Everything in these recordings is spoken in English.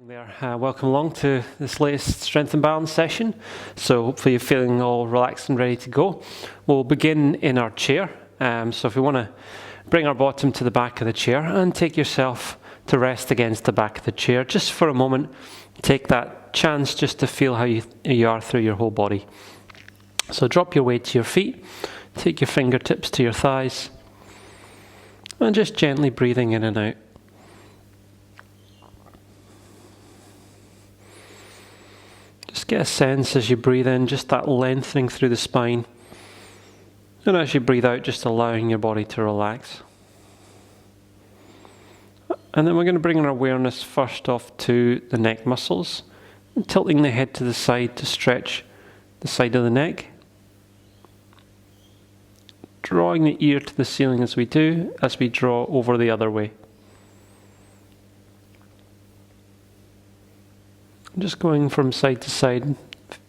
There, welcome along to this latest Strength and Balance session. So hopefully you're feeling all relaxed and ready to go. We'll begin in our chair. So if we want to bring our bottom to the back of the chair and take yourself to rest against the back of the chair just for a moment. Take that chance just to feel how you are through your whole body. So drop your weight to your feet, take your fingertips to your thighs, and just gently breathing in and out. Just get a sense as you breathe in, just that lengthening through the spine. And as you breathe out, just allowing your body to relax. And then we're going to bring our awareness first off to the neck muscles, and tilting the head to the side to stretch the side of the neck. Drawing the ear to the ceiling as we do, as we draw over the other way. Just going from side to side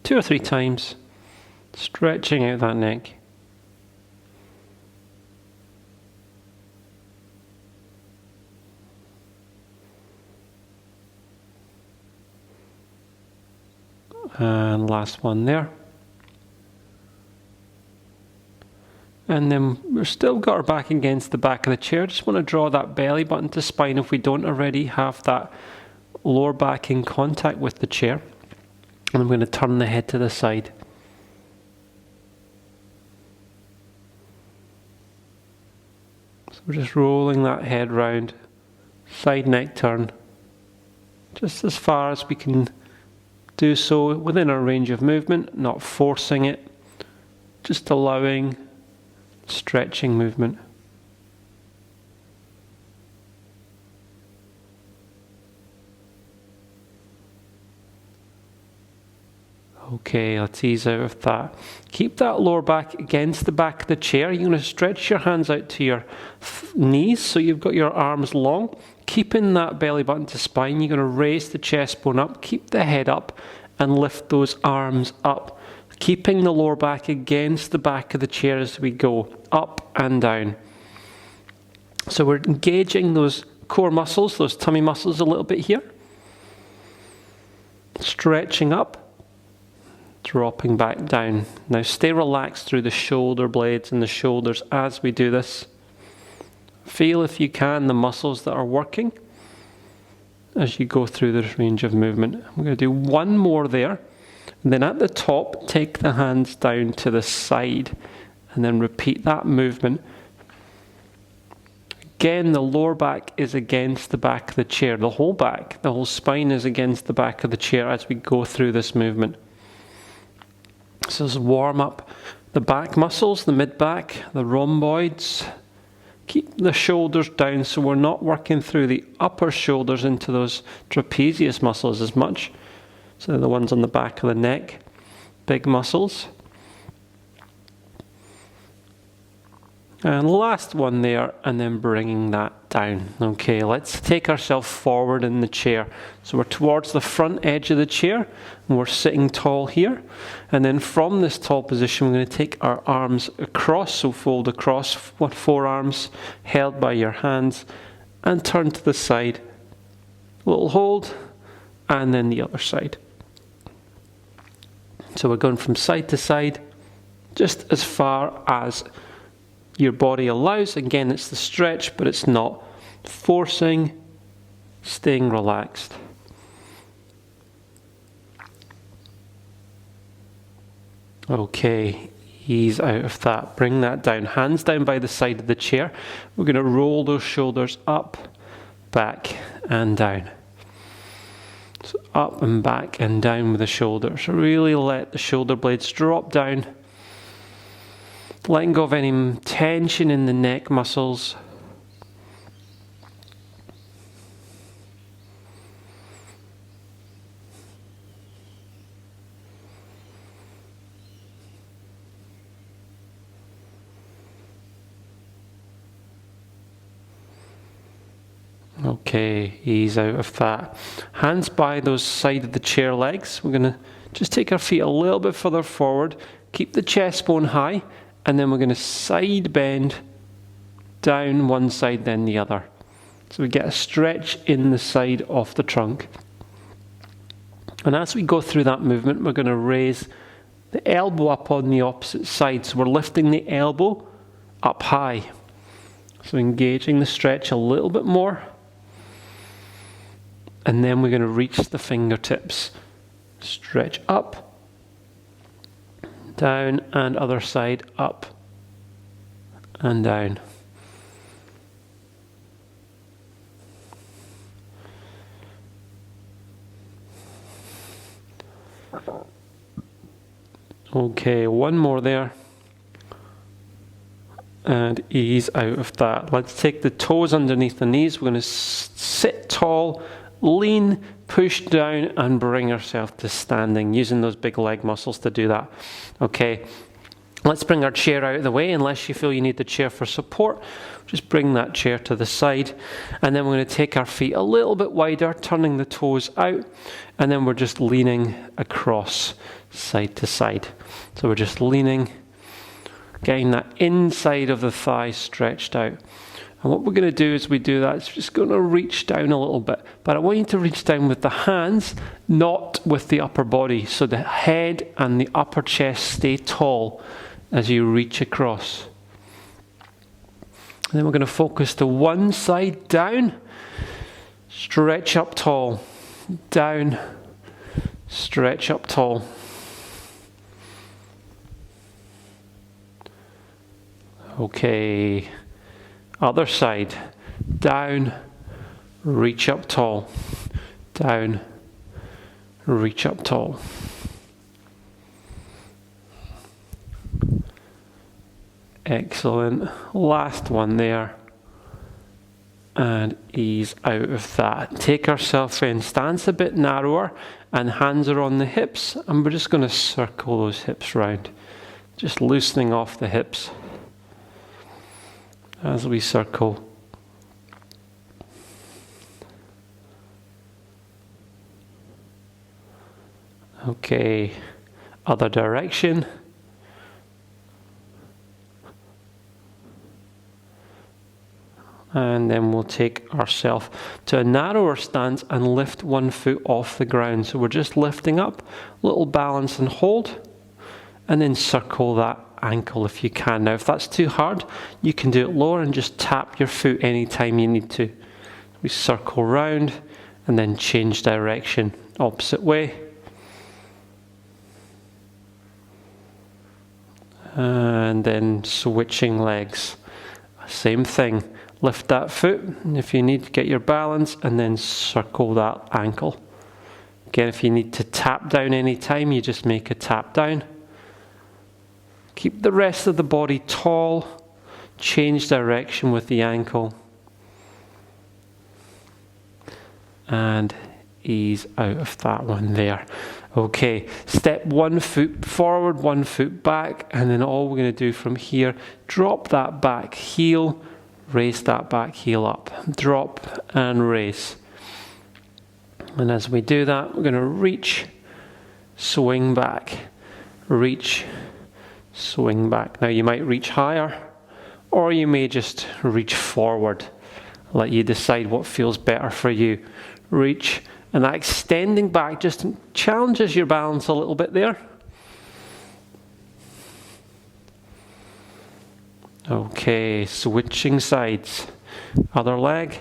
2 or 3 times, stretching out that neck. And last one there. And then we've still got our back against the back of the chair. Just want to draw that belly button to spine if we don't already have that lower back in contact with the chair. And I'm going to turn the head to the side. So we're just rolling that head round, side neck turn, just as far as we can do so within our range of movement, not forcing it, just allowing stretching movement. Okay, let's ease out of that. Keep that lower back against the back of the chair. You're going to stretch your hands out to your knees so you've got your arms long. Keeping that belly button to spine, you're going to raise the chest bone up, keep the head up and lift those arms up. Keeping the lower back against the back of the chair as we go up and down. So we're engaging those core muscles, those tummy muscles a little bit here. Stretching up. Dropping back down. Now stay relaxed through the shoulder blades and the shoulders as we do this. Feel, if you can, the muscles that are working as you go through this range of movement. I'm going to do one more there. And then at the top, take the hands down to the side and then repeat that movement. Again, the lower back is against the back of the chair. The whole back, the whole spine is against the back of the chair as we go through this movement. So let's warm up the back muscles, the mid-back, the rhomboids. Keep the shoulders down so we're not working through the upper shoulders into those trapezius muscles as much. So they're the ones on the back of the neck, big muscles. And last one there, and then bringing that down. Okay, let's take ourselves forward in the chair. So we're towards the front edge of the chair, and we're sitting tall here. And then from this tall position, we're going to take our arms across, so fold across, forearms held by your hands, and turn to the side. A little hold, and then the other side. So we're going from side to side, just as far as your body allows. Again, it's the stretch, but it's not forcing, staying relaxed. Okay, ease out of that. Bring that down. Hands down by the side of the chair. We're going to roll those shoulders up, back, and down. So up and back and down with the shoulders. Really let the shoulder blades drop down. Letting go of any tension in the neck muscles. Okay, ease out of that. Hands by those side of the chair legs. We're going to just take our feet a little bit further forward. Keep the chest bone high. And then we're going to side bend down one side, then the other. So we get a stretch in the side of the trunk. And as we go through that movement, we're going to raise the elbow up on the opposite side. So we're lifting the elbow up high. So engaging the stretch a little bit more. And then we're going to reach the fingertips. Stretch up, down, and other side, up and down. Okay, one more there. And ease out of that. Let's take the toes underneath the knees. We're going to sit tall, lean, push down, and bring ourselves to standing, using those big leg muscles to do that. Okay, let's bring our chair out of the way. Unless you feel you need the chair for support, just bring that chair to the side. And then we're going to take our feet a little bit wider, turning the toes out. And then we're just leaning across side to side. So we're just leaning, getting that inside of the thigh stretched out. And what we're going to do as we do that is just going to reach down a little bit. But I want you to reach down with the hands, not with the upper body. So the head and the upper chest stay tall as you reach across. And then we're going to focus to one side down, stretch up tall, down, stretch up tall. Okay, other side, down, reach up tall, down, reach up tall. Excellent, last one there, and ease out of that. Take ourselves in, stance a bit narrower, and hands are on the hips, and we're just going to circle those hips round, just loosening off the hips as we circle. Okay, other direction. And then we'll take ourselves to a narrower stance and lift one foot off the ground. So we're just lifting up, little balance and hold, and then circle that ankle if you can. Now if that's too hard, you can do it lower and just tap your foot anytime you need to. We circle round and then change direction, opposite way. And then switching legs. Same thing. Lift that foot if you need to get your balance, and then circle that ankle. Again, if you need to tap down anytime, you just make a tap down. Keep the rest of the body tall. Change direction with the ankle. And ease out of that one there. Okay, step one foot forward, one foot back, and then all we're going to do from here, drop that back heel, raise that back heel up. Drop and raise. And as we do that, we're going to reach, swing back, reach, swing back. Now you might reach higher, or you may just reach forward. I'll let you decide what feels better for you. Reach, and that extending back just challenges your balance a little bit there. Okay, switching sides. Other leg.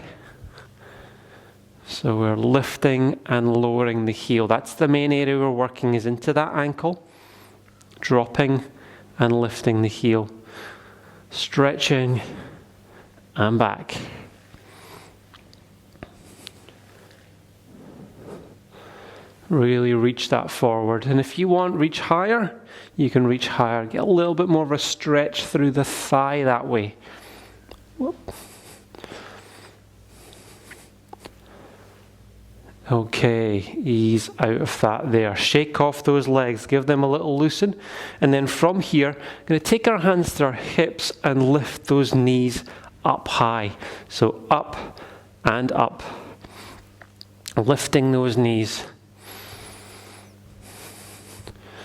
So we're lifting and lowering the heel. That's the main area we're working, is into that ankle. Dropping and lifting the heel. Stretching and back. Really reach that forward. And if you want, reach higher. You can reach higher. Get a little bit more of a stretch through the thigh that way. Whoop. Okay, ease out of that there. Shake off those legs, give them a little loosen. And then from here, I'm going to take our hands to our hips and lift those knees up high. So up and up. Lifting those knees.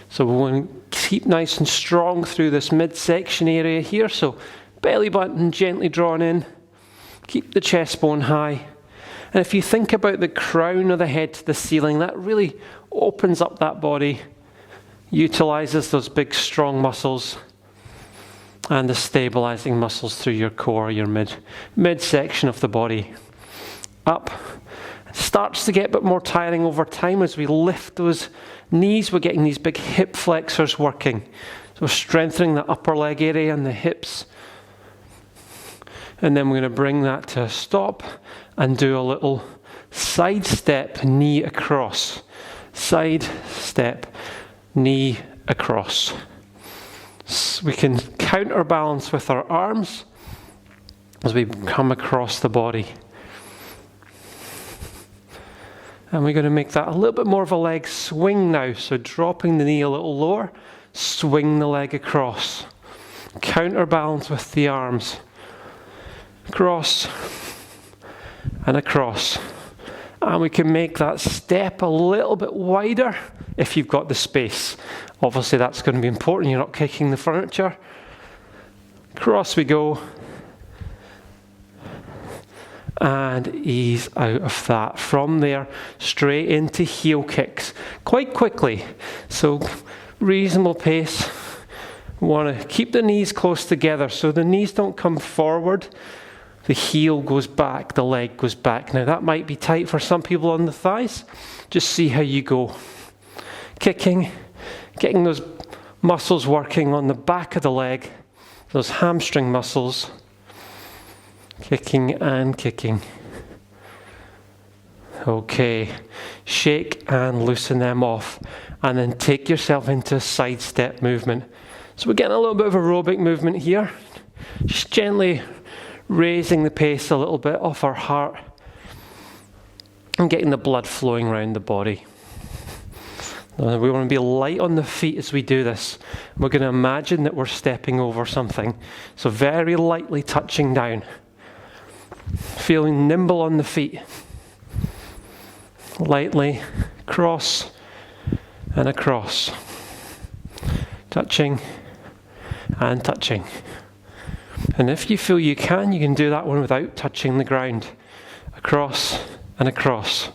So we want to keep nice and strong through this midsection area here. So belly button gently drawn in. Keep the chest bone high. And if you think about the crown of the head to the ceiling, that really opens up that body, utilizes those big strong muscles and the stabilizing muscles through your core, your midsection of the body. Up. It starts to get a bit more tiring over time as we lift those knees. We're getting these big hip flexors working. So strengthening the upper leg area and the hips. And then we're going to bring that to a stop and do a little side step, knee across. Side step, knee across. So we can counterbalance with our arms as we come across the body. And we're going to make that a little bit more of a leg swing now. So dropping the knee a little lower, swing the leg across. Counterbalance with the arms. Across and across. And we can make that step a little bit wider if you've got the space. Obviously that's going to be important. You're not kicking the furniture. Across we go. And ease out of that. From there, straight into heel kicks. Quite quickly. So, reasonable pace. We want to keep the knees close together so the knees don't come forward. The heel goes back, the leg goes back. Now, that might be tight for some people on the thighs. Just see how you go. Kicking, getting those muscles working on the back of the leg, those hamstring muscles. Kicking and kicking. Okay, shake and loosen them off. And then take yourself into a side step movement. So we're getting a little bit of aerobic movement here. Just gently raising the pace a little bit off our heart. And getting the blood flowing around the body. We want to be light on the feet as we do this. We're going to imagine that we're stepping over something. So very lightly touching down. Feeling nimble on the feet. Lightly across and across. Touching and touching. And if you feel you can do that one without touching the ground. Across and across.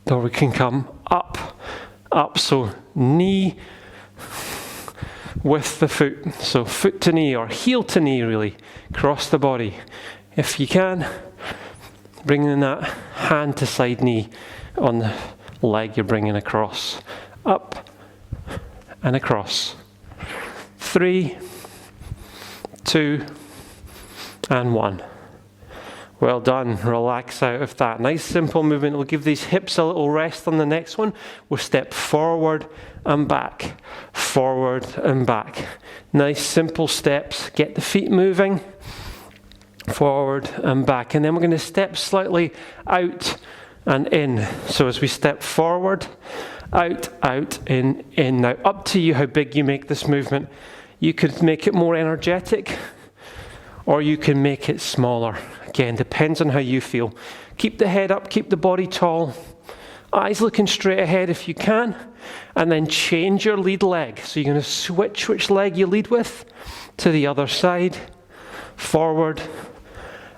Or we can come up, up. So knee with the foot. So foot to knee or heel to knee really. Across the body. If you can, bringing that hand to side knee on the leg you're bringing across. Up and across. 3, 2, and 1. Well done. Relax out of that. Nice simple movement. We'll give these hips a little rest on the next one. We'll step forward and back. Forward and back. Nice simple steps. Get the feet moving. Forward and back. And then we're going to step slightly out and in. So as we step forward, out, in. Now up to you how big you make this movement. You could make it more energetic or you can make it smaller. Again, depends on how you feel. Keep the head up, keep the body tall. Eyes looking straight ahead if you can. And then change your lead leg. So you're going to switch which leg you lead with to the other side. Forward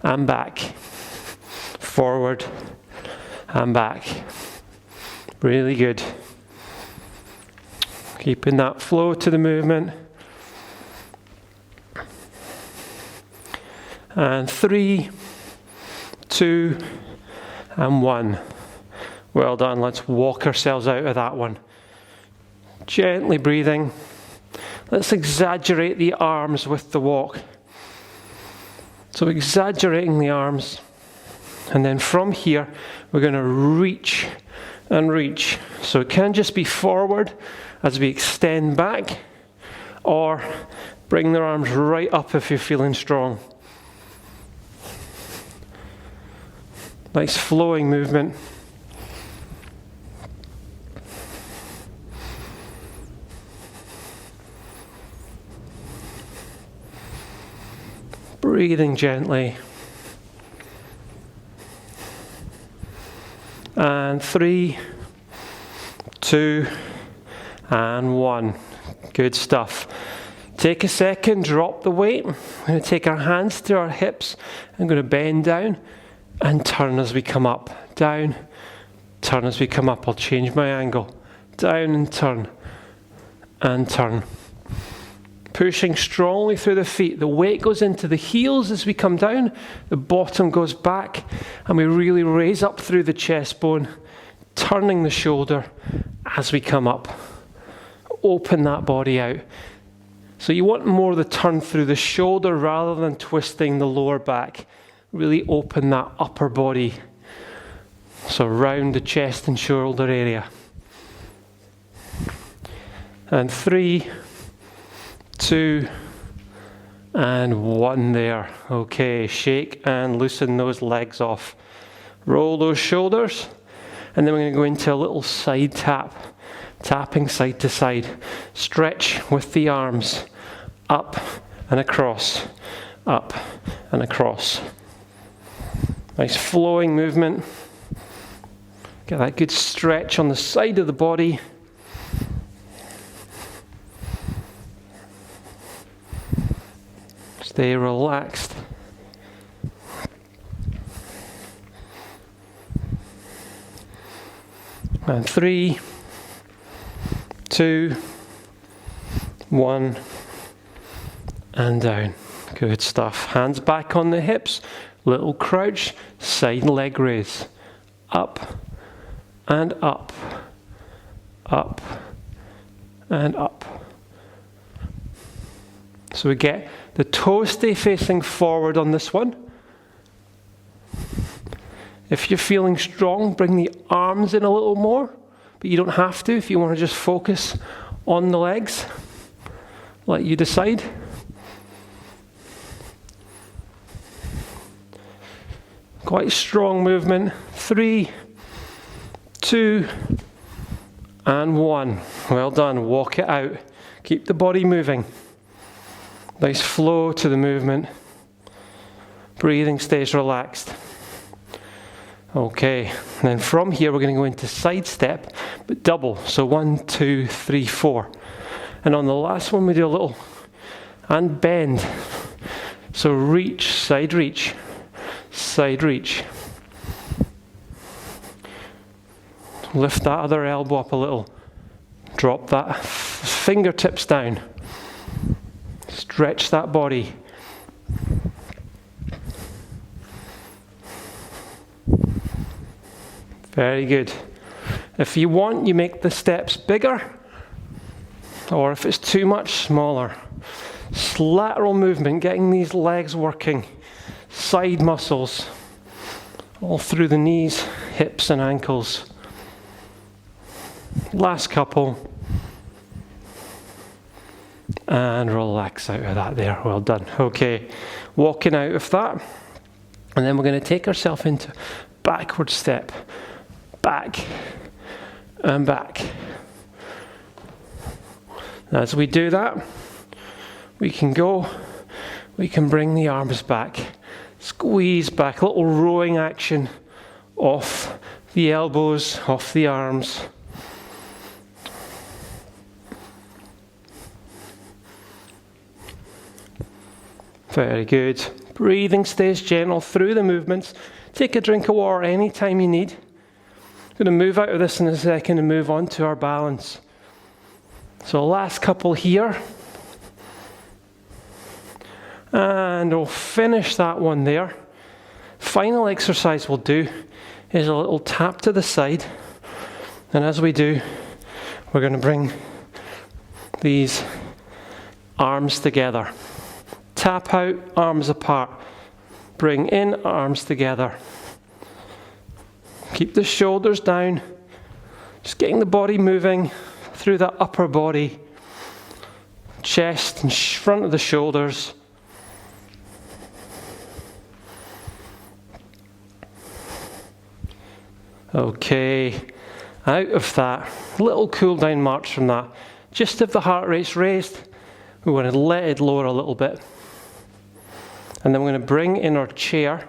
and back. Forward and back. Really good. Keeping that flow to the movement. And 3, 2, and 1. Well done. Let's walk ourselves out of that one. Gently breathing. Let's exaggerate the arms with the walk. So exaggerating the arms. And then from here, we're going to reach and reach. So it can just be forward as we extend back, or bring the arms right up if you're feeling strong. Nice flowing movement. Breathing gently. And 3, 2, and 1. Good stuff. Take a second, drop the weight. We're going to take our hands to our hips. I'm going to bend down and turn as we come up. Down, turn as we come up. I'll change my angle. Down and turn. And turn. Pushing strongly through the feet. The weight goes into the heels as we come down. The bottom goes back. And we really raise up through the chest bone. Turning the shoulder as we come up. Open that body out. So you want more of the turn through the shoulder rather than twisting the lower back. Really open that upper body. So round the chest and shoulder area. And 3, 2, and 1 there. Okay, shake and loosen those legs off. Roll those shoulders. And then we're going to go into a little side tap. Tapping side to side. Stretch with the arms. Up and across. Up and across. Nice flowing movement. Get that good stretch on the side of the body. Stay relaxed. And 3, 2, 1, and down. Good stuff. Hands back on the hips. Little crouch, side leg raise. Up and up. Up and up. So we get the toes stay facing forward on this one. If you're feeling strong, bring the arms in a little more, but you don't have to if you want to just focus on the legs. Let you decide. Quite strong movement. 3, 2, and 1. Well done. Walk it out. Keep the body moving. Nice flow to the movement. Breathing stays relaxed. Okay, and then from here we're going to go into side step, but double. So 1, 2, 3, 4. And on the last one we do a little and bend. So reach, side reach, side reach. Lift that other elbow up a little. Drop that fingertips down. Stretch that body. Very good. If you want, you make the steps bigger, or if it's too much, smaller. Lateral movement, getting these legs working. Side muscles, all through the knees, hips and ankles. Last couple. And relax out of that there. Well done. Okay, walking out of that. And then we're going to take ourselves into backward step. Back and back. As we do that, we can bring the arms back. Squeeze back, a little rowing action off the elbows, off the arms. Very good. Breathing stays gentle through the movements. Take a drink of water anytime you need. I'm going to move out of this in a second and move on to our balance. So last couple here. And we'll finish that one there. Final exercise we'll do is a little tap to the side. And as we do, we're going to bring these arms together. Tap out, arms apart. Bring in, arms together. Keep the shoulders down. Just getting the body moving through that upper body. Chest and front of the shoulders. Okay, out of that, little cool down march from that. Just if the heart rate's raised, we want to let it lower a little bit. And then we're going to bring in our chair.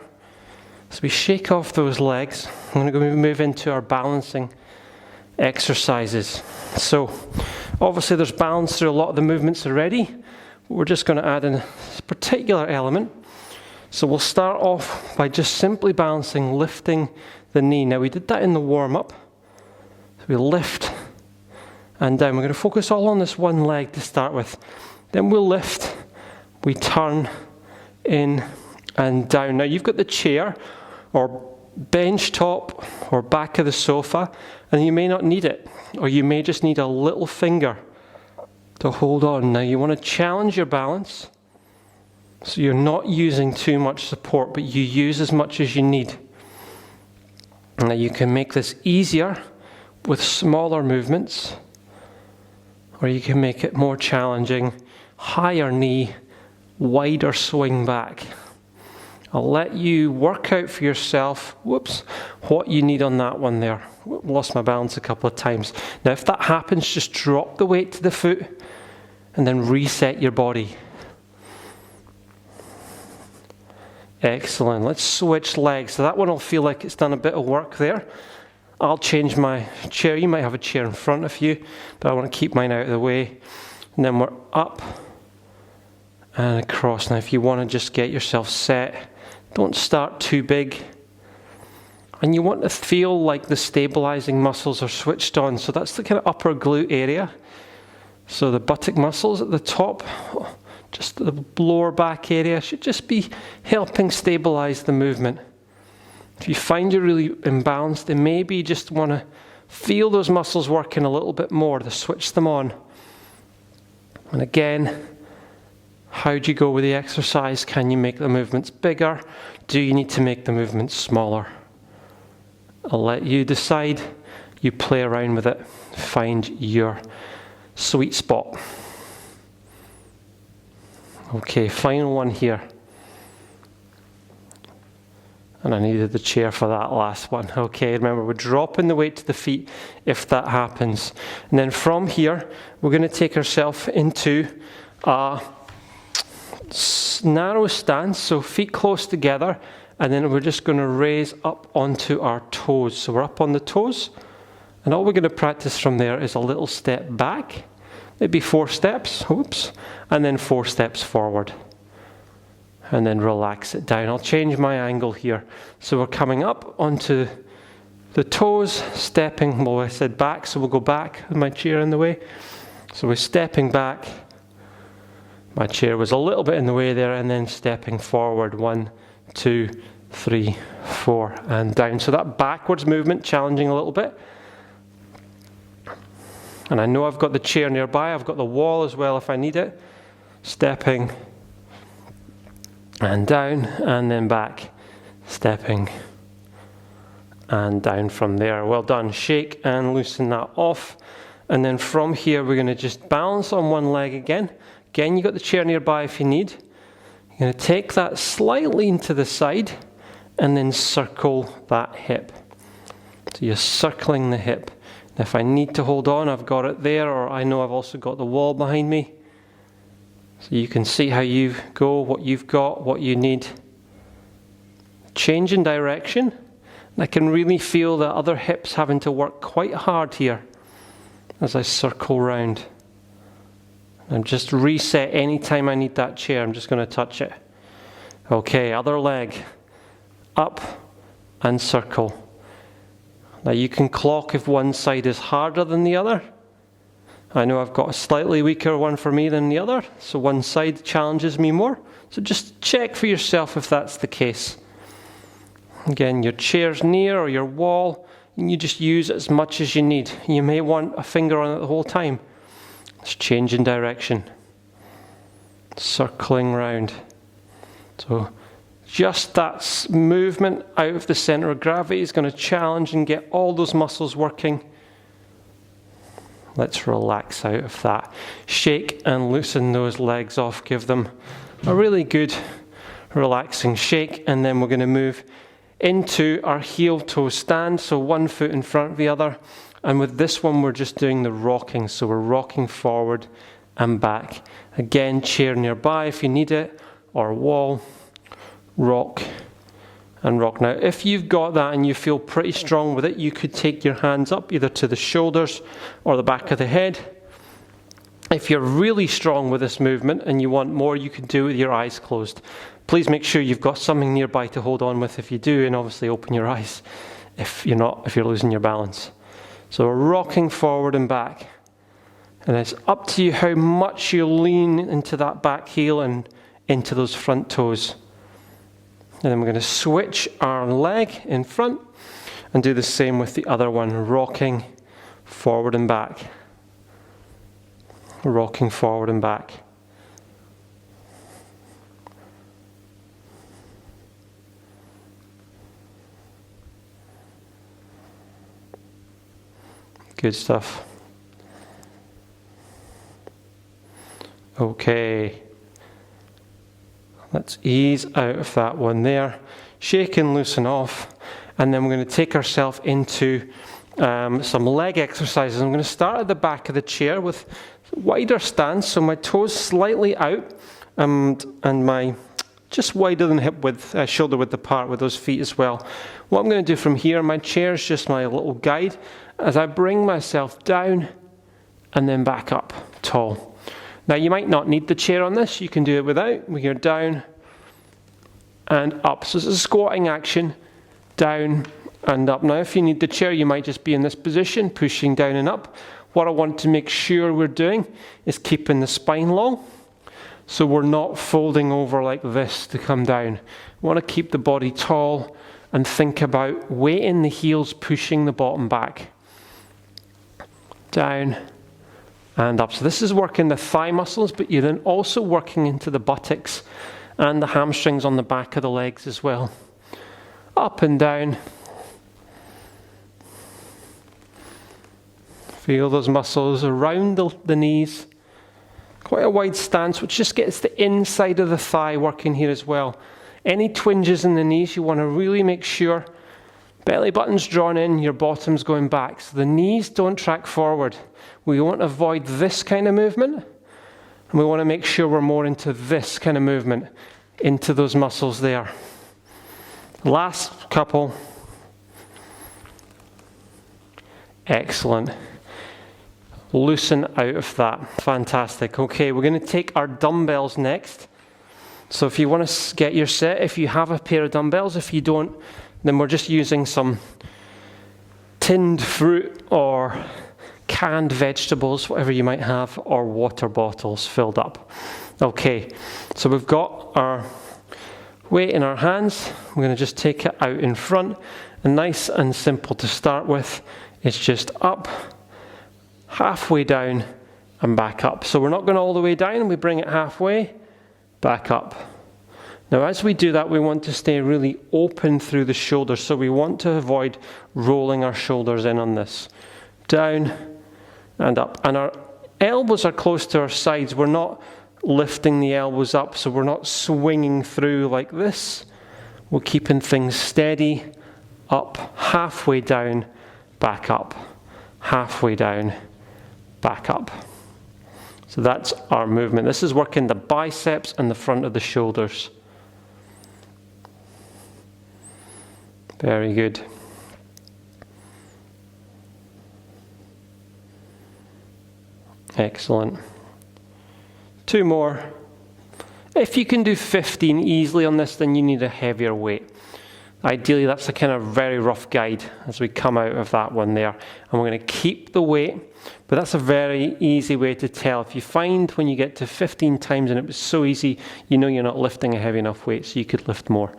So we shake off those legs. I'm going to move into our balancing exercises. So obviously there's balance through a lot of the movements already, but we're just going to add in a particular element. So we'll start off by just simply balancing, lifting the knee. Now we did that in the warm-up. So we lift and down. We're going to focus all on this one leg to start with. Then we'll lift, we turn in and down. Now you've got the chair or bench top or back of the sofa, and you may not need it, or you may just need a little finger to hold on. Now you want to challenge your balance. So you're not using too much support, but you use as much as you need. Now you can make this easier with smaller movements, or you can make it more challenging, higher knee, wider swing back. I'll let you work out for yourself, what you need on that one there. Lost my balance a couple of times. Now if that happens, just drop the weight to the foot and then reset your body. Excellent. Let's switch legs. So that one will feel like it's done a bit of work there. I'll change my chair. You might have a chair in front of you, but I want to keep mine out of the way. And then we're up and across. Now if you want to just get yourself set, don't start too big. And you want to feel like the stabilizing muscles are switched on. So that's the kind of upper glute area. So the buttock muscles at the top, just the lower back area, should just be helping stabilize the movement. If you find you're really imbalanced, then maybe you just want to feel those muscles working a little bit more to switch them on. And again, how do you go with the exercise? Can you make the movements bigger? Do you need to make the movements smaller? I'll let you decide. You play around with it. Find your sweet spot. Okay, final one here. And I needed the chair for that last one. Okay, remember, we're dropping the weight to the feet if that happens. And then from here, we're going to take ourselves into a narrow stance, so feet close together, and then we're just going to raise up onto our toes. So we're up on the toes, and all we're going to practice from there is a little step back, maybe 4 steps, and then 4 steps forward. And then relax it down. I'll change my angle here. So we're coming up onto the toes, stepping, well I said back, so we'll go back with my chair in the way. So we're stepping back. My chair was a little bit in the way there, and then stepping forward. 1, 2, 3, 4, and down. So that backwards movement, challenging a little bit. And I know I've got the chair nearby. I've got the wall as well if I need it. Stepping and down, and then back. Stepping and down from there. Well done. Shake and loosen that off. And then from here, we're going to just balance on one leg again. Again, you've got the chair nearby if you need. You're going to take that slightly into the side and then circle that hip. So you're circling the hip. And if I need to hold on, I've got it there, or I know I've also got the wall behind me. So you can see how you go, what you've got, what you need. Change in direction. And I can really feel the other hips having to work quite hard here as I circle round. And just reset anytime I need that chair. I'm just going to touch it. Okay, other leg. Up and circle. Now you can clock if one side is harder than the other. I know I've got a slightly weaker one for me than the other, so one side challenges me more. So just check for yourself if that's the case. Again, your chair's near or your wall, and you just use it as much as you need. You may want a finger on it the whole time. It's changing direction. Circling round. So just that movement out of the center of gravity is going to challenge and get all those muscles working. Let's relax out of that. Shake and loosen those legs off. Give them a really good relaxing shake. And then we're going to move into our heel-toe stand. So one foot in front of the other. And with this one, we're just doing the rocking. So we're rocking forward and back. Again, chair nearby if you need it, or wall. Rock and rock. Now, if you've got that and you feel pretty strong with it, you could take your hands up either to the shoulders or the back of the head. If you're really strong with this movement and you want more, you can do it with your eyes closed. Please make sure you've got something nearby to hold on with if you do, and obviously open your eyes if you're losing your balance. So we're rocking forward and back. And it's up to you how much you lean into that back heel and into those front toes. And then we're going to switch our leg in front and do the same with the other one, rocking forward and back. Rocking forward and back. Good stuff. Okay. Let's ease out of that one there. Shake and loosen off. And then we're going to take ourselves into some leg exercises. I'm going to start at the back of the chair with wider stance, so my toes slightly out and my just wider than hip width, shoulder width apart with those feet as well. What I'm going to do from here, my chair is just my little guide as I bring myself down and then back up tall. Now you might not need the chair on this, you can do it without. We're down and up. So it's a squatting action, down and up. Now if you need the chair, you might just be in this position, pushing down and up. What I want to make sure we're doing is keeping the spine long, so we're not folding over like this to come down. We want to keep the body tall and think about weighting the heels, pushing the bottom back. Down and up. So this is working the thigh muscles, but you're then also working into the buttocks and the hamstrings on the back of the legs as well. Up and down. Feel those muscles around the knees. Quite a wide stance, which just gets the inside of the thigh working here as well. Any twinges in the knees, you want to really make sure belly button's drawn in, your bottom's going back. So the knees don't track forward. We want to avoid this kind of movement. And we want to make sure we're more into this kind of movement, into those muscles there. Last couple. Excellent. Loosen out of that. Fantastic. Okay, we're going to take our dumbbells next. So if you want to get your set, if you have a pair of dumbbells, if you don't, then we're just using some tinned fruit or canned vegetables, whatever you might have, or water bottles filled up. Okay, so we've got our weight in our hands. We're going to just take it out in front. And nice and simple to start with. It's just up, halfway down, and back up. So we're not going all the way down. We bring it halfway, back up. Now as we do that, we want to stay really open through the shoulders. So we want to avoid rolling our shoulders in on this. Down and up. And our elbows are close to our sides. We're not lifting the elbows up, so we're not swinging through like this. We're keeping things steady. Up, halfway down, back up. Halfway down, back up. So that's our movement. This is working the biceps and the front of the shoulders. Very good. Excellent. 2 more. If you can do 15 easily on this, then you need a heavier weight. Ideally, that's a kind of very rough guide as we come out of that one there. And we're going to keep the weight, but that's a very easy way to tell. If you find when you get to 15 times and it was so easy, you know you're not lifting a heavy enough weight, so you could lift more.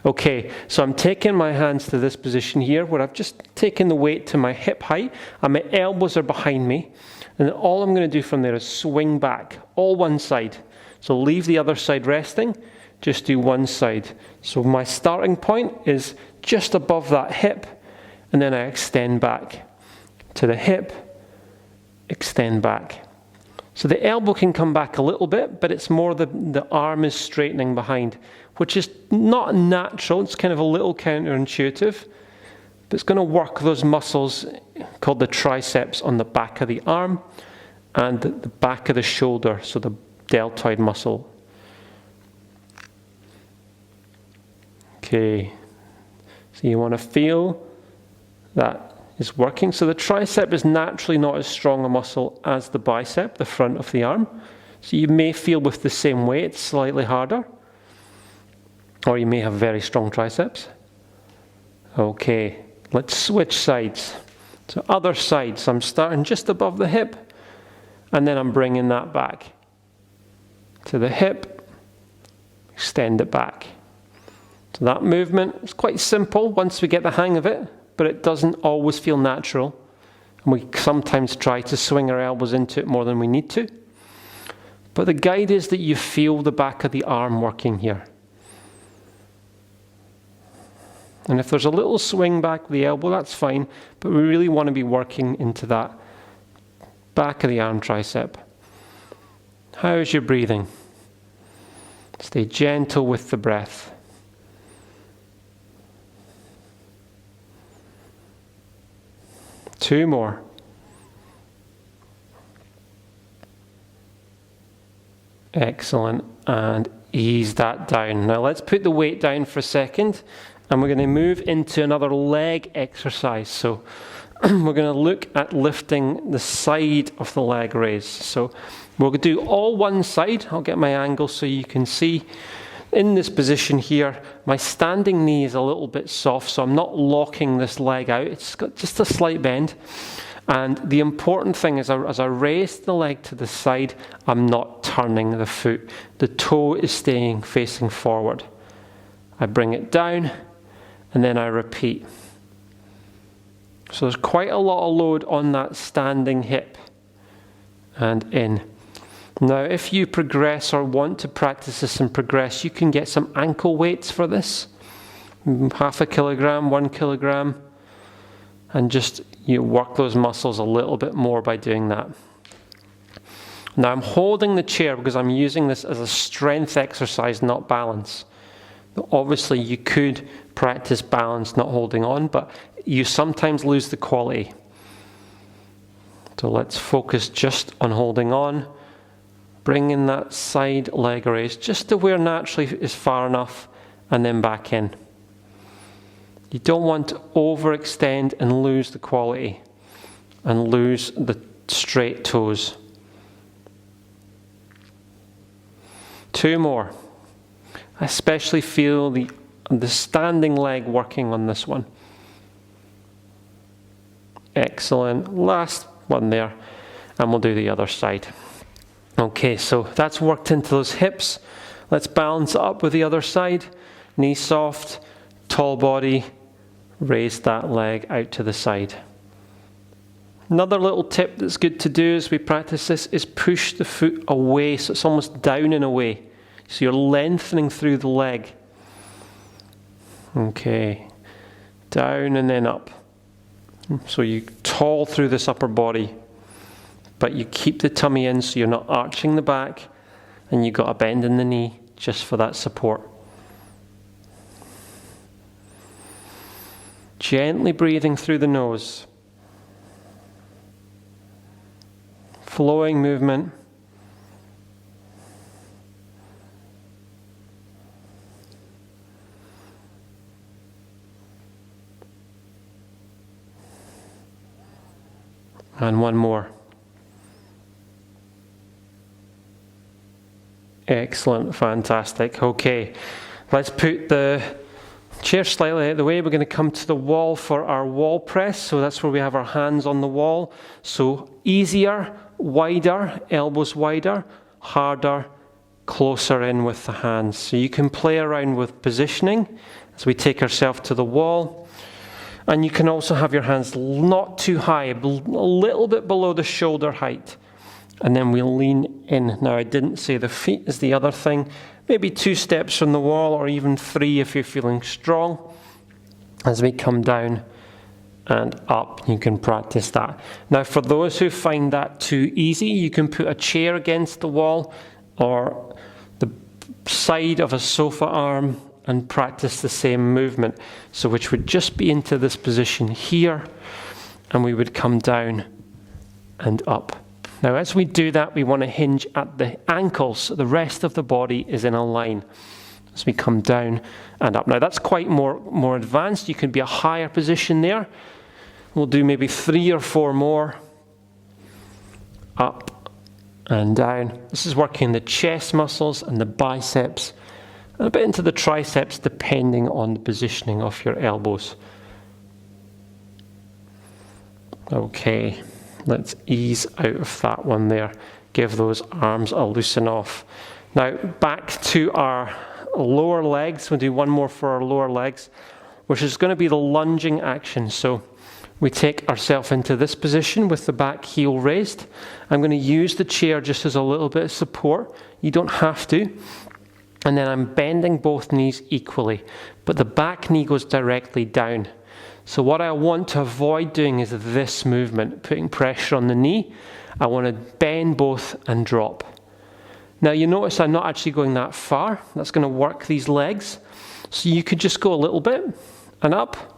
Okay, so I'm taking my hands to this position here where I've just taken the weight to my hip height and my elbows are behind me. And all I'm going to do from there is swing back, all one side. So leave the other side resting. Just do one side. So my starting point is just above that hip, and then I extend back to the hip, extend back. So the elbow can come back a little bit, but it's more the arm is straightening behind, which is not natural. It's kind of a little counterintuitive, but it's going to work those muscles called the triceps on the back of the arm and the back of the shoulder, so the deltoid muscle. Okay, so you want to feel that is working. So the tricep is naturally not as strong a muscle as the bicep, the front of the arm. So you may feel with the same weight slightly harder, or you may have very strong triceps. Okay, let's switch sides. So other sides, I'm starting just above the hip, and then I'm bringing that back to the hip, extend it back. So that movement is quite simple once we get the hang of it, but it doesn't always feel natural. And we sometimes try to swing our elbows into it more than we need to. But the guide is that you feel the back of the arm working here. And if there's a little swing back with the elbow, that's fine, but we really want to be working into that back of the arm tricep. How is your breathing? Stay gentle with the breath. Two more. Excellent. And ease that down. Now let's put the weight down for a second, and we're going to move into another leg exercise. So we're going to look at lifting the side of the leg raise. So we'll do all one side. I'll get my angle so you can see. In this position here, my standing knee is a little bit soft, so I'm not locking this leg out. It's got just a slight bend. And the important thing is, as I raise the leg to the side, I'm not turning the foot. The toe is staying facing forward. I bring it down, and then I repeat. So there's quite a lot of load on that standing hip. And in. Now, if you progress or want to practice this and progress, you can get some ankle weights for this. 0.5 kilogram, 1 kilogram. And just work those muscles a little bit more by doing that. Now, I'm holding the chair because I'm using this as a strength exercise, not balance. Obviously, you could practice balance, not holding on, but you sometimes lose the quality. So let's focus just on holding on. Bring in that side leg raise just to where naturally is far enough, and then back in. You don't want to overextend and lose the quality and lose the straight toes. 2 more. I especially feel the standing leg working on this one. Excellent. Last one there, and we'll do the other side. Okay, so that's worked into those hips. Let's balance it up with the other side. Knee soft, tall body, raise that leg out to the side. Another little tip that's good to do as we practice this is push the foot away, so it's almost down and away. So you're lengthening through the leg. Okay, down and then up. So you tall through this upper body. But you keep the tummy in so you're not arching the back, and you've got a bend in the knee just for that support. Gently breathing through the nose. Flowing movement. And one more. Excellent, fantastic. Okay, let's put the chair slightly out of the way. We're going to come to the wall for our wall press. So that's where we have our hands on the wall. So easier, wider, elbows wider, harder, closer in with the hands. So you can play around with positioning as we take ourselves to the wall. And you can also have your hands not too high, a little bit below the shoulder height. And then we lean in. Now, I didn't say the feet is the other thing. Maybe 2 steps from the wall, or even 3 if you're feeling strong. As we come down and up, you can practice that. Now, for those who find that too easy, you can put a chair against the wall or the side of a sofa arm and practice the same movement. So which would just be into this position here, and we would come down and up. Now, as we do that, we want to hinge at the ankles. The rest of the body is in a line as we come down and up. Now, that's quite more advanced. You can be a higher position there. We'll do maybe 3 or 4 more. Up and down. This is working the chest muscles and the biceps, and a bit into the triceps depending on the positioning of your elbows. Okay, let's ease out of that one there. Give those arms a loosen off. Now back to our lower legs. We'll do one more for our lower legs, which is going to be the lunging action. So we take ourselves into this position with the back heel raised. I'm going to use the chair just as a little bit of support. You don't have to. And then I'm bending both knees equally, but the back knee goes directly down. So what I want to avoid doing is this movement, putting pressure on the knee. I want to bend both and drop. Now you notice I'm not actually going that far. That's going to work these legs. So you could just go a little bit and up.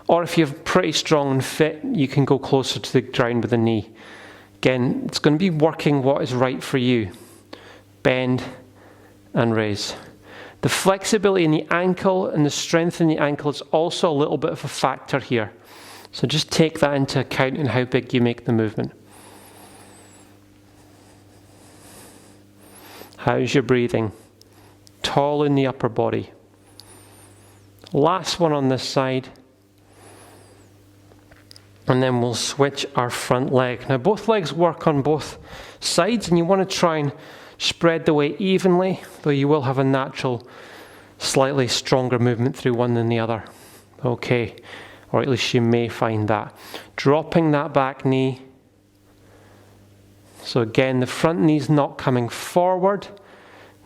Or if you're pretty strong and fit, you can go closer to the ground with the knee. Again, it's going to be working what is right for you. Bend and raise. The flexibility in the ankle and the strength in the ankle is also a little bit of a factor here. So just take that into account in how big you make the movement. How's your breathing? Tall in the upper body. Last one on this side. And then we'll switch our front leg. Now both legs work on both sides, and you want to try and spread the weight evenly, though you will have a natural, slightly stronger movement through one than the other. Okay, or at least you may find that. Dropping that back knee. So again, the front knee's not coming forward.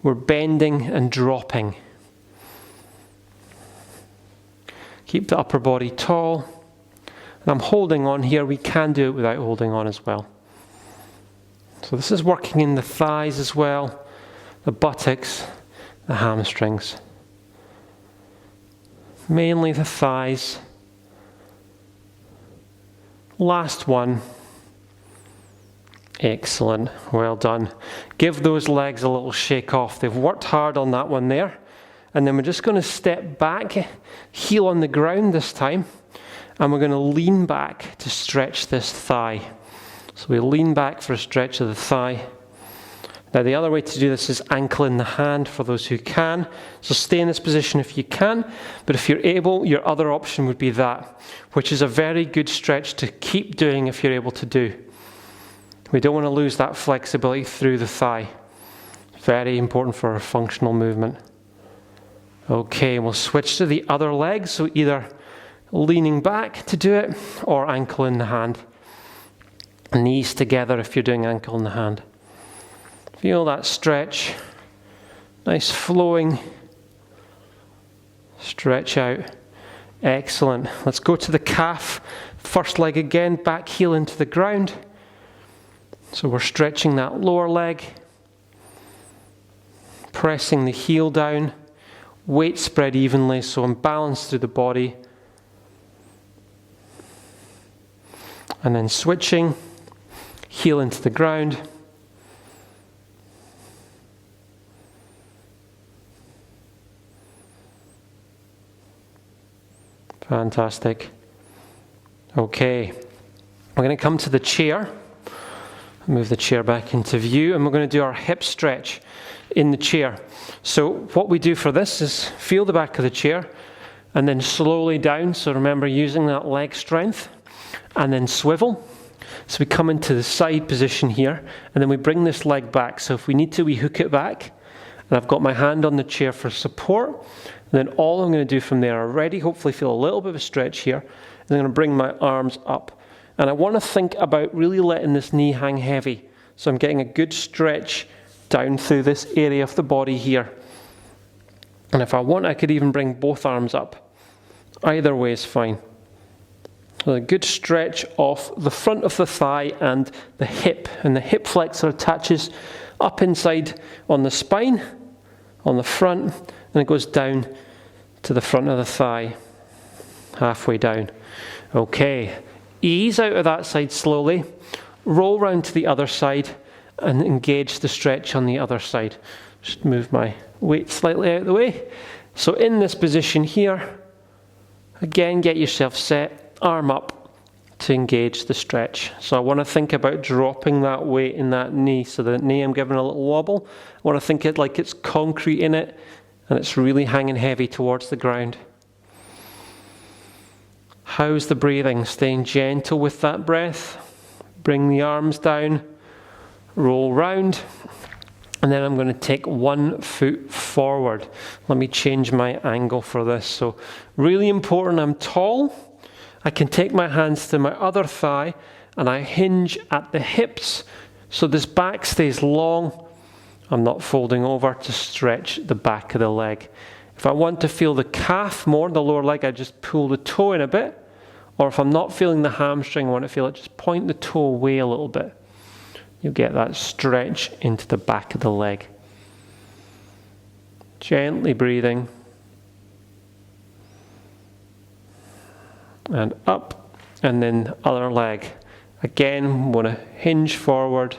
We're bending and dropping. Keep the upper body tall. And I'm holding on here. We can do it without holding on as well. So this is working in the thighs as well, the buttocks, the hamstrings. Mainly the thighs. Last one. Excellent. Well done. Give those legs a little shake off. They've worked hard on that one there. And then we're just going to step back, heel on the ground this time. And we're going to lean back to stretch this thigh. So we lean back for a stretch of the thigh. Now the other way to do this is ankle in the hand for those who can. So stay in this position if you can. But if you're able, your other option would be that, which is a very good stretch to keep doing if you're able to do. We don't want to lose that flexibility through the thigh. Very important for a functional movement. Okay, we'll switch to the other leg. So either leaning back to do it, or ankle in the hand. Knees together if you're doing ankle in the hand. Feel that stretch. Nice flowing. Stretch out. Excellent. Let's go to the calf. First leg again, back heel into the ground. So we're stretching that lower leg. Pressing the heel down. Weight spread evenly so I'm balanced through the body. And then switching, heel into the ground. Fantastic. Okay, we're going to come to the chair. Move the chair back into view, and we're going to do our hip stretch in the chair. So what we do for this is feel the back of the chair, and then slowly down. So remember, using that leg strength. And then swivel. So we come into the side position here, and then we bring this leg back. So if we need to, we hook it back. And I've got my hand on the chair for support. And then all I'm going to do from there, already hopefully feel a little bit of a stretch here. And I'm going to bring my arms up. And I want to think about really letting this knee hang heavy. So I'm getting a good stretch down through this area of the body here. And if I want, I could even bring both arms up. Either way is fine. So a good stretch off the front of the thigh and the hip. And the hip flexor attaches up inside on the spine, on the front, and it goes down to the front of the thigh, halfway down. Okay, ease out of that side slowly, roll round to the other side, and engage the stretch on the other side. Just move my weight slightly out of the way. So in this position here, again, get yourself set. Arm up, to engage the stretch. So I want to think about dropping that weight in that knee. So the knee, I'm giving a little wobble. I want to think it like it's concrete in it and it's really hanging heavy towards the ground. How's the breathing? Staying gentle with that breath. Bring the arms down, roll round, and then I'm going to take 1 foot forward. Let me change my angle for this. So really important, I'm tall. I can take my hands to my other thigh and I hinge at the hips so this back stays long. I'm not folding over to stretch the back of the leg. If I want to feel the calf more, the lower leg, I just pull the toe in a bit. Or if I'm not feeling the hamstring, I want to feel it, just point the toe away a little bit. You'll get that stretch into the back of the leg. Gently breathing. And up, and then other leg. Again, want to hinge forward.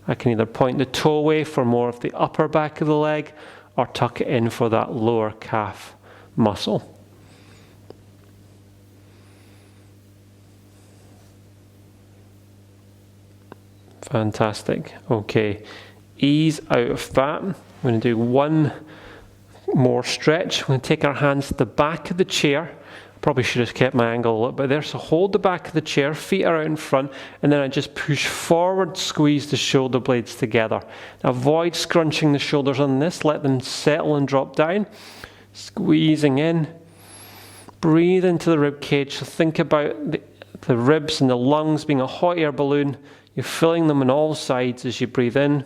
I can either point the toe away for more of the upper back of the leg, or tuck it in for that lower calf muscle. Fantastic. Okay, ease out of that. I'm going to do 1 more stretch. We're going to take our hands to the back of the chair. Probably should have kept my angle a little bit there. So hold the back of the chair, feet are out in front, and then I just push forward, squeeze the shoulder blades together. Now avoid scrunching the shoulders on this. Let them settle and drop down. Squeezing in. Breathe into the rib cage. So think about the ribs and the lungs being a hot air balloon. You're filling them on all sides as you breathe in.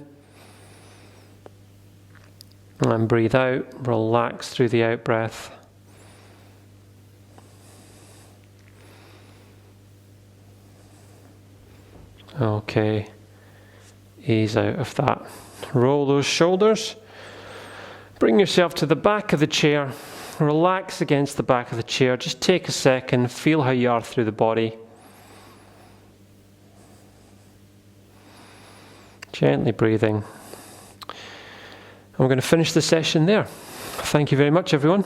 And breathe out. Relax through the out breath. Okay. Ease out of that. Roll those shoulders. Bring yourself to the back of the chair. Relax against the back of the chair. Just take a second. Feel how you are through the body. Gently breathing. And we're going to finish the session there. Thank you very much, everyone.